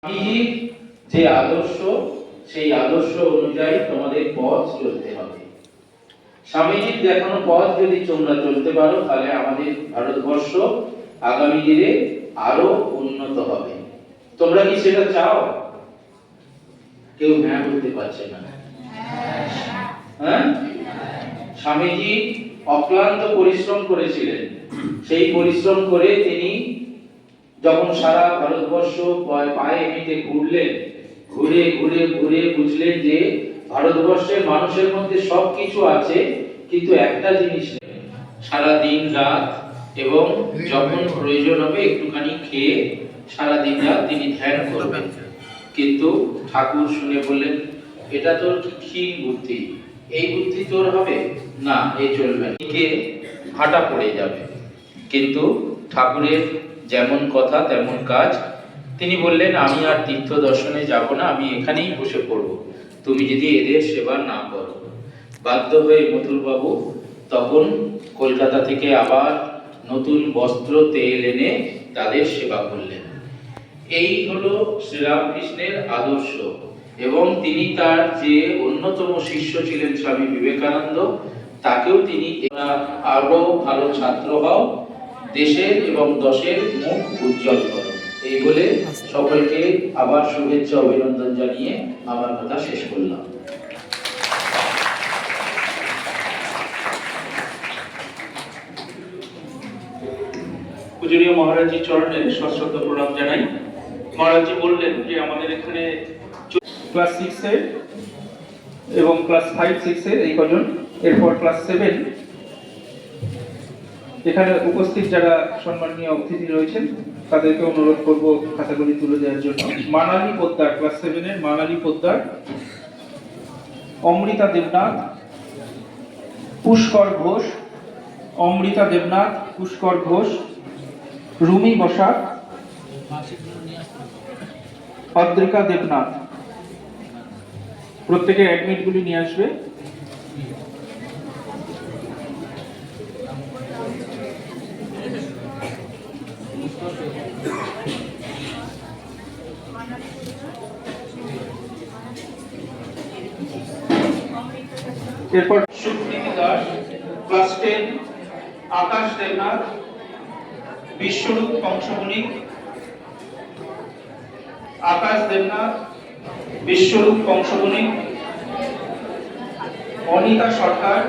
স্বামীজির যে আদর্শ সেই আদর্শ অনুযায়ী তোমাদের পথ চলতে হবে। স্বামীজির দেখানো পথ যদি তোমরা চলতে পারো তাহলে আমাদের ভারতবর্ষ আগামী দিনে আরো উন্নত হবে। তোমরা কি সেটা চাও? কেউ হ্যাঁ বলতে পারছে না। হ্যাঁ, স্বামীজি অক্লান্ত পরিশ্রম করেছিলেন। সেই পরিশ্রম করে তিনি যখন সারা ভারতবর্ষ পায়ে হেঁটে ঘুরলেন, ঘুরে ঘুরে ঘুরে বুঝলেন যে ভারতবর্ষের মানুষের মধ্যে সবকিছু আছে কিন্তু একটা জিনিস নেই, সারা দিন রাত এবং যখন প্রয়োজন হবে একটুখানি খেয়ে সারা দিন রাত তিনি ধ্যান করবেন। কিন্তু ঠাকুর শুনে বললেন, এটা তোর কি ক্ষীণ বুদ্ধি, এই বুদ্ধি তোর হবে না, এই চলবে না, হাঁটা পড়ে যাবে। কিন্তু ঠাকুরের যেমন কথা তেমন কাজ। তিনি বললেন, আমি আর তীর্থ দর্শনে যাব না, আমি এখানেই বসে পড়ব, তুমি যদি এদের সেবা না করো। বাধ্য হয়ে মথুর বাবু তখন কলকাতা থেকে আবার নতুন বস্ত্র তেল এনে তাদের সেবা করলেন। এই হলো শ্রীরামকৃষ্ণের আদর্শ। এবং তিনি তার যে অন্যতম শিষ্য ছিলেন স্বামী বিবেকানন্দ, তাকেও তিনি আরো ভালো ছাত্র হও, দেশের এবং দশের মুখ উজ্জ্বল করো, এই বলে সকলকে আবার শুভেচ্ছা অভিনন্দন জানিয়ে আমার কথা শেষ করলাম। পূজনীয় মহারাজজি চরণে সশ্রদ্ধ প্রণাম জানাই। মহারাজজি বললেন যে আমাদের এখানে ক্লাস 6 এর এবং ক্লাস 5-6 এর এই কজন, এরপর ক্লাস 7 এখানে উপস্থিত যারা সম্মানীয় অতিথি রয়েছেন তাদেরকে অনুরোধ করব খাতাগুলি তুলে দেওয়ার জন্য। মানালি পোদ্দার, ক্লাস 7 এর মানালি পোদ্দার, অমৃতা দেবনাথ, পুষ্কর ঘোষ, অমৃতা দেবনাথ, পুষ্কর ঘোষ, রুমি বসাক, অদ্রিকা দেবনাথ। প্রত্যেকে অ্যাডমিট গুলি নিয়ে আসবে। এরপর সুপ্রীতি দাস, ক্লাস 10, আকাশ দেবনাথ, বিশ্বরূপ বংশমণি, আকাশ দেবনাথ, বিশ্বরূপ বংশমণি, অনিতা সরকার,